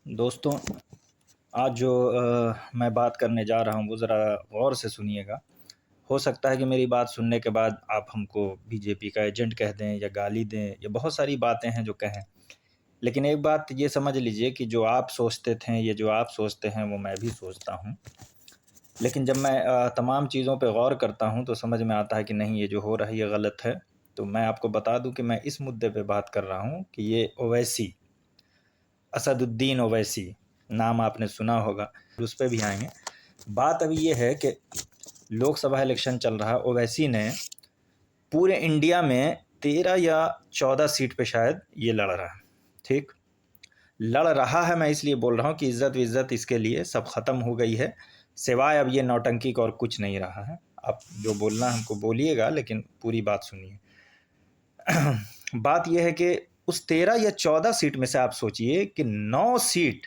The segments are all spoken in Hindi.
दोस्तों, आज जो मैं बात करने जा रहा हूँ वो ज़रा गौर से सुनिएगा। हो सकता है कि मेरी बात सुनने के बाद आप हमको बीजेपी का एजेंट कह दें या गाली दें या बहुत सारी बातें हैं जो कहें। लेकिन एक बात ये समझ लीजिए कि जो आप सोचते थे, ये जो आप सोचते हैं वो मैं भी सोचता हूँ। लेकिन जब मैं तमाम चीज़ों पे गौर करता हूँ तो समझ में आता है कि नहीं, ये जो हो रहा है ये गलत है। तो मैं आपको बता दूँ कि मैं इस मुद्दे पे बात कर रहा हूँ कि ये ओवैसी, असदुद्दीन ओवैसी नाम आपने सुना होगा, उस पे भी आएँगे। बात अभी ये है कि लोकसभा इलेक्शन चल रहा है। ओवैसी ने पूरे इंडिया में 13 या 14 सीट पे शायद ये लड़ रहा है, ठीक? लड़ रहा है, मैं इसलिए बोल रहा हूँ कि इज़्ज़त इसके लिए सब ख़त्म हो गई है, सिवाय अब ये नौटंकी का और कुछ नहीं रहा है। आप जो बोलना हमको बोलिएगा, लेकिन पूरी बात सुनिए। बात यह है कि उस 13 या 14 सीट में से आप सोचिए कि 9 सीट,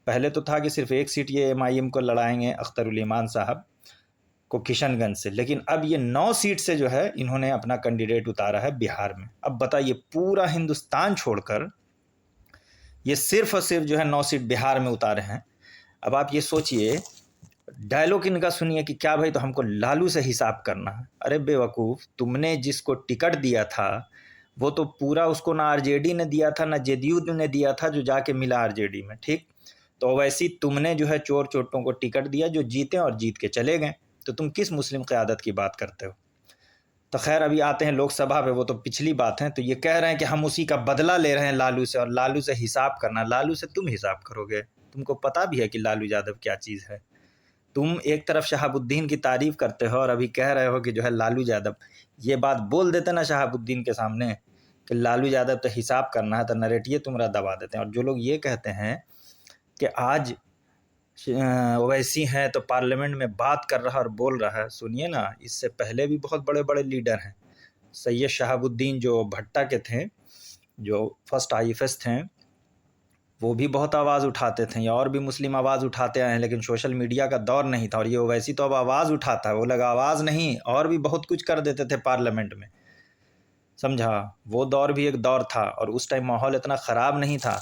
पहले तो था कि सिर्फ एक सीट ये एमआईएम को लड़ाएंगे अख्तरुल ईमान साहब को किशनगंज से, लेकिन अब ये 9 सीट से जो है इन्होंने अपना कैंडिडेट उतारा है बिहार में। अब बताइए, पूरा हिंदुस्तान छोड़कर ये सिर्फ और सिर्फ जो है 9 सीट बिहार में उतारे हैं। अब आप ये सोचिए, डायलॉग इनका सुनिए कि क्या भाई, तो हमको लालू से हिसाब करना है। अरे बेवकूफ़, तुमने जिसको टिकट दिया था वो तो पूरा उसको ना आरजेडी ने दिया था ना जेडीयू ने दिया था, जो जाके मिला आरजेडी में, ठीक? तो वैसे ही तुमने जो है चोर चोटों को टिकट दिया जो जीते और जीत के चले गए। तो तुम किस मुस्लिम क़यादत की बात करते हो? तो खैर, अभी आते हैं लोकसभा पे, वो तो पिछली बात है। तो ये कह रहे हैं कि हम उसी का बदला ले रहे हैं लालू से, और लालू से हिसाब करना। लालू से तुम हिसाब करोगे? तुमको पता भी है कि लालू यादव क्या चीज़ है। तुम एक तरफ शहाबुद्दीन की तारीफ़ करते हो और अभी कह रहे हो कि जो है लालू यादव। ये बात बोल देते ना शहाबुद्दीन के सामने कि लालू यादव तो हिसाब करना है, तो नरेटिए तुम्हारा दबा देते हैं। और जो लोग ये कहते हैं कि आज ओवैसी हैं तो पार्लियामेंट में बात कर रहा है और बोल रहा है, सुनिए ना, इससे पहले भी बहुत बड़े बड़े लीडर हैं। सैयद शहाबुद्दीन जो भट्टा के थे, जो फर्स्ट आईएफएस थे, वो भी बहुत आवाज़ उठाते थे, या और भी मुस्लिम आवाज़ उठाते आए हैं, लेकिन सोशल मीडिया का दौर नहीं था। और ये ओवैसी तो अब आवाज़ उठाता है, वो लगा आवाज़ नहीं, और भी बहुत कुछ कर देते थे पार्लियामेंट में, समझा? वो दौर भी एक दौर था और उस टाइम माहौल इतना ख़राब नहीं था।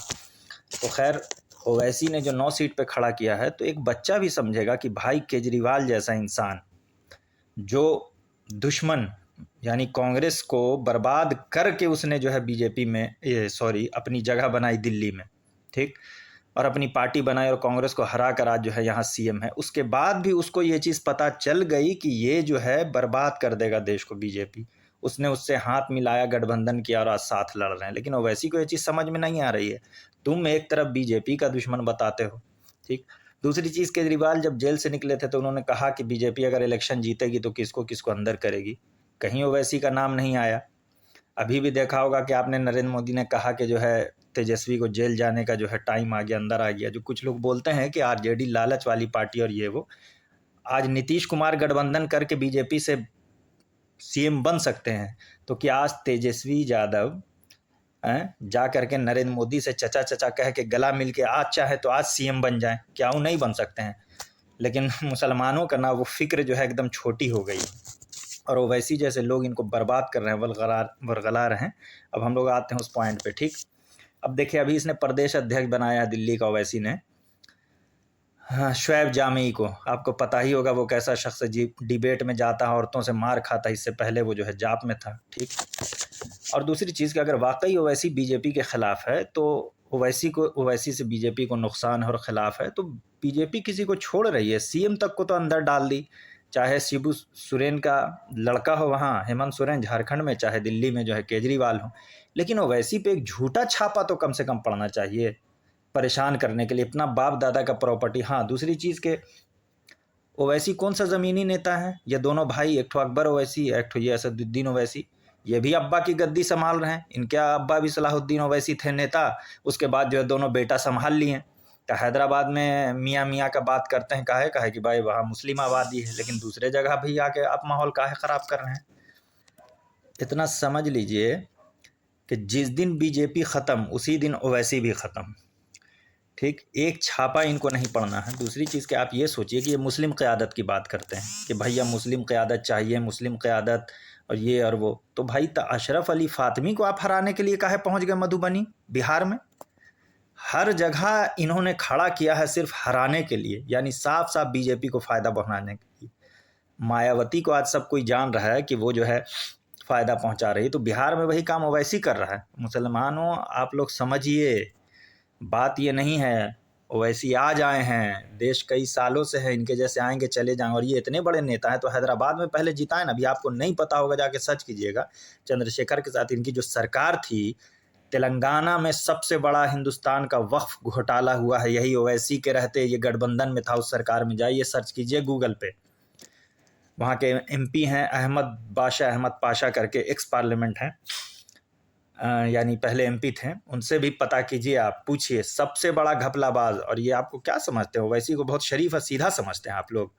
तो खैर, ओवैसी ने जो 9 सीट पे खड़ा किया है, तो एक बच्चा भी समझेगा कि भाई केजरीवाल जैसा इंसान, जो दुश्मन यानी कांग्रेस को बर्बाद करके उसने जो है बीजेपी में, सॉरी, अपनी जगह बनाई दिल्ली में, ठीक? और अपनी पार्टी बनाई और कांग्रेस को हरा कर आज जो है यहाँ सीएम है। उसके बाद भी उसको ये चीज़ पता चल गई कि ये जो है बर्बाद कर देगा देश को बीजेपी। उसने उससे हाथ मिलाया, गठबंधन किया और आज साथ लड़ रहे हैं। लेकिन ओवैसी को ये चीज़ समझ में नहीं आ रही है। तुम एक तरफ बीजेपी का दुश्मन बताते हो, ठीक? दूसरी चीज़, केजरीवाल जब जेल से निकले थे तो उन्होंने कहा कि बीजेपी अगर इलेक्शन जीतेगी तो किसको किसको अंदर करेगी। कहीं ओवैसी का नाम नहीं आया। अभी भी देखा होगा कि आपने, नरेंद्र मोदी ने कहा कि जो है तेजस्वी को जेल जाने का जो है टाइम आ गया, अंदर आ गया। जो कुछ लोग बोलते हैं कि आरजेडी लालच वाली पार्टी और ये वो, आज नीतीश कुमार गठबंधन करके बीजेपी से सीएम बन सकते हैं, तो क्या आज तेजस्वी यादव जा करके नरेंद्र मोदी से चचा चचा कह के गला मिल के आज चाहे तो आज सीएम बन जाएं? क्या वो नहीं बन सकते हैं? लेकिन मुसलमानों का ना वो फिक्र जो है एकदम छोटी हो गई है, और ओवैसी जैसे लोग इनको बर्बाद कर रहे हैं, वरगला रहे हैं। अब हम लोग आते हैं उस पॉइंट पे, ठीक? अब देखिए, अभी इसने प्रदेश अध्यक्ष बनाया है दिल्ली का ओवैसी ने, हाँ, शुएब जामी को। आपको पता ही होगा वो कैसा शख्स है, डिबेट में जाता है, औरतों से मार खाता। इससे पहले वो जो है जाप में था, ठीक? और दूसरी चीज़ कि अगर वाकई ओवैसी बीजेपी के ख़िलाफ़ है, तो ओवैसी से बीजेपी को नुकसान है और ख़िलाफ़ है, तो बीजेपी किसी को छोड़ रही है? सीएम तक को तो अंदर डाल दी, चाहे शिबू सोरेन का लड़का हो वहाँ, हेमंत सोरेन झारखंड में, चाहे दिल्ली में जो है केजरीवाल हो। लेकिन ओवैसी पे एक झूठा छापा तो कम से कम पड़ना चाहिए, परेशान करने के लिए। अपना बाप दादा का प्रॉपर्टी। हाँ, दूसरी चीज़ के, ओवैसी कौन सा ज़मीनी नेता है? ये दोनों भाई, एक ठो अकबर ओवैसी, एक ठो ये असदुद्दीन ओवैसी, ये भी अब्बा की गद्दी संभाल रहे हैं। इनके अब्बा भी सलाहुद्दीन ओवैसी थे नेता, उसके बाद जो है दोनों बेटा संभाल लिए हैं। तो हैदराबाद में मियाँ मियाँ का बात करते हैं, काहे कि भाई वहाँ मुस्लिम आबादी है, लेकिन दूसरे जगह भी आके आप माहौल काहे ख़राब कर रहे हैं? इतना समझ लीजिए कि जिस दिन बीजेपी ख़त्म उसी दिन ओवैसी भी ख़त्म, ठीक? एक छापा इनको नहीं पड़ना है। दूसरी चीज़ कि आप ये सोचिए कि ये मुस्लिम क़यादत की बात करते हैं कि भैया मुस्लिम क़यादत चाहिए, मुस्लिम क़यादत और ये और वो। तो भाई, अशरफ अली फ़ातमी को आप हराने के लिए काहे पहुंच गए मधुबनी, बिहार में? हर जगह इन्होंने खड़ा किया है सिर्फ हराने के लिए, यानी साफ साफ बीजेपी को फ़ायदा पहुंचाने के लिए। मायावती को आज सब कोई जान रहा है कि वो जो है फ़ायदा पहुंचा रही है, तो बिहार में वही काम ओवैसी कर रहा है। मुसलमानों, आप लोग समझिए, बात ये नहीं है ओवैसी आज आए हैं, देश कई सालों से है, इनके जैसे आएंगे चले जाएंगे, और ये इतने बड़े नेता हैं तो हैदराबाद में पहले जिताए ना। अभी आपको नहीं पता होगा, जाके सर्च कीजिएगा, चंद्रशेखर के साथ इनकी जो सरकार थी, तेलंगाना में सबसे बड़ा हिंदुस्तान का वक्फ घोटाला हुआ है, यही ओवैसी के रहते ये गठबंधन में था उस सरकार में। जाइए सर्च कीजिए गूगल पे, वहाँ के एमपी हैं अहमद पाशा करके, एक्स पार्लियामेंट हैं, यानी पहले एमपी थे, उनसे भी पता कीजिए, आप पूछिए, सबसे बड़ा घपलाबाज। और ये आपको क्या समझते हो, ओवैसी को बहुत शरीफ और सीधा समझते हैं आप लोग।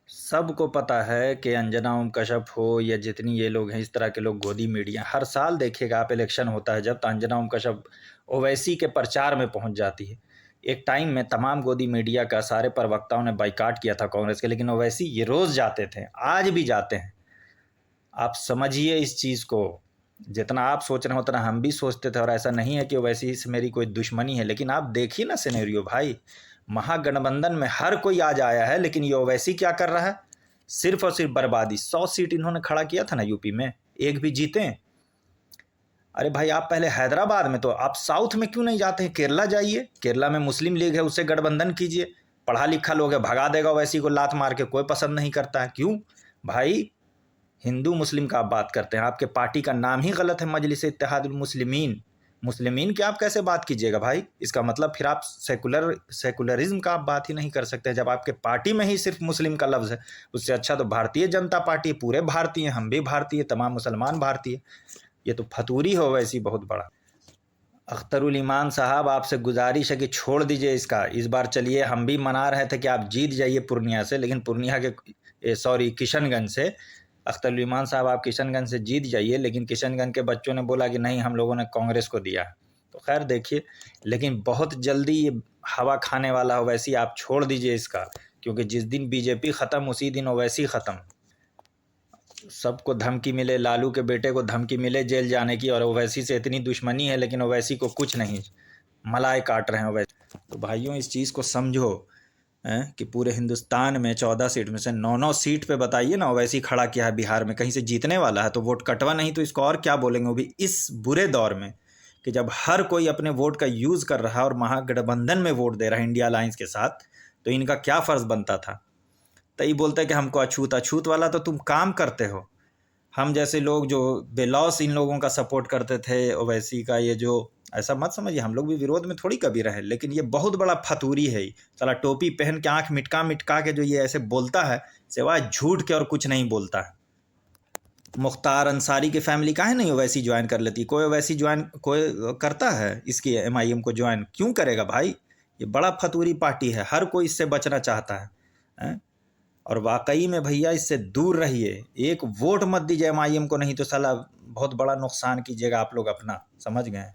सबको पता है कि अंजना ओम कश्यप हो या जितनी ये लोग हैं, इस तरह के लोग गोदी मीडिया, हर साल देखिएगा आप, इलेक्शन होता है जब, तो अंजना ओम कश्यप ओवैसी के प्रचार में पहुंच जाती है। एक टाइम में तमाम गोदी मीडिया का सारे प्रवक्ताओं ने बाइकाट किया था कांग्रेस के, लेकिन ओवैसी ये रोज़ जाते थे, आज भी जाते हैं। आप समझिए इस चीज़ को, जितना आप सोच रहे हैं उतना हम भी सोचते थे, और ऐसा नहीं है कि ओवैसी से मेरी कोई दुश्मनी है, लेकिन आप देखिए ना सिनेरियो भाई, महागठबंधन में हर कोई आज आया है, लेकिन ये ओवैसी क्या कर रहा है, सिर्फ और सिर्फ बर्बादी। 100 सीट इन्होंने खड़ा किया था ना यूपी में, एक भी जीते। अरे भाई, आप पहले हैदराबाद में, तो आप साउथ में क्यों नहीं जाते हैं, केरला जाइए, केरला में मुस्लिम लीग है, उससे गठबंधन कीजिए, पढ़ा लिखा लोग है, भगा देगा ओवैसी को लात मार के, कोई पसंद नहीं करता है। क्यों भाई, हिंदू मुस्लिम का आप बात करते हैं, आपके पार्टी का नाम ही गलत है, मजलिस इत्तेहादुल मुस्लिमीन। मुस्लिमीन की आप कैसे बात कीजिएगा भाई, इसका मतलब फिर आप सेकुलरिज्म का आप बात ही नहीं कर सकते जब आपके पार्टी में ही सिर्फ मुस्लिम का लफ्ज़ है। उससे अच्छा तो भारतीय जनता पार्टी, पूरे भारतीय, हम भी भारतीय, तमाम मुसलमान भारतीय। ये तो फतूरी हो वैसी बहुत बड़ा। अख्तरुल ईमान साहब, आपसे गुजारिश है कि छोड़ दीजिए इसका, इस बार चलिए, हम भी मना रहे थे कि आप जीत जाइए पूर्णिया से, लेकिन पूर्णिया के किशनगंज से, अख्तरुल ईमान साहब आप किशनगंज से जीत जाइए, लेकिन किशनगंज के बच्चों ने बोला कि नहीं, हम लोगों ने कांग्रेस को दिया। तो खैर देखिए, लेकिन बहुत जल्दी ये हवा खाने वाला हो, वैसी आप छोड़ दीजिए इसका, क्योंकि जिस दिन बीजेपी ख़त्म उसी दिन ओवैसी ख़त्म। सबको धमकी मिले, लालू के बेटे को धमकी मिले जेल जाने की, और ओवैसी से इतनी दुश्मनी है, लेकिन ओवैसी को कुछ नहीं, मलाई काट रहे हैं ओवैसी। तो भाइयों, इस चीज़ को समझो कि पूरे हिंदुस्तान में 14 सीट में से 9 सीट पे बताइए ना ओवैसी खड़ा किया है बिहार में, कहीं से जीतने वाला है तो वोट कटवा, नहीं तो इसको और क्या बोलेंगे, वो भी इस बुरे दौर में कि जब हर कोई अपने वोट का यूज़ कर रहा है और महागठबंधन में वोट दे रहा है इंडिया अलायंस के साथ, तो इनका क्या फ़र्ज़ बनता था। तो ये बोलते हैं कि हमको अछूत वाला तो तुम काम करते हो। हम जैसे लोग जो बेलौस इन लोगों का सपोर्ट करते थे ओवैसी का, ये जो, ऐसा मत समझिए, हम लोग भी विरोध में थोड़ी कभी रहे, लेकिन ये बहुत बड़ा फतूरी है। साला टोपी पहन के आंख मिटका के जो ये ऐसे बोलता है, सिवाय झूठ के और कुछ नहीं बोलता है। मुख्तार अंसारी की फैमिली काहे नहीं ओवैसी ज्वाइन कर लेती, कोई ओवैसी ज्वाइन कोई करता है इसकी MIM को ज्वाइन, क्यों करेगा भाई। ये बड़ा फतूरी पार्टी है, हर कोई इससे बचना चाहता है। और वाकई में भैया इससे दूर रहिए, एक वोट मत दीजिए MIM को, नहीं तो साला बहुत बड़ा नुकसान कीजिएगा आप लोग अपना, समझ गए।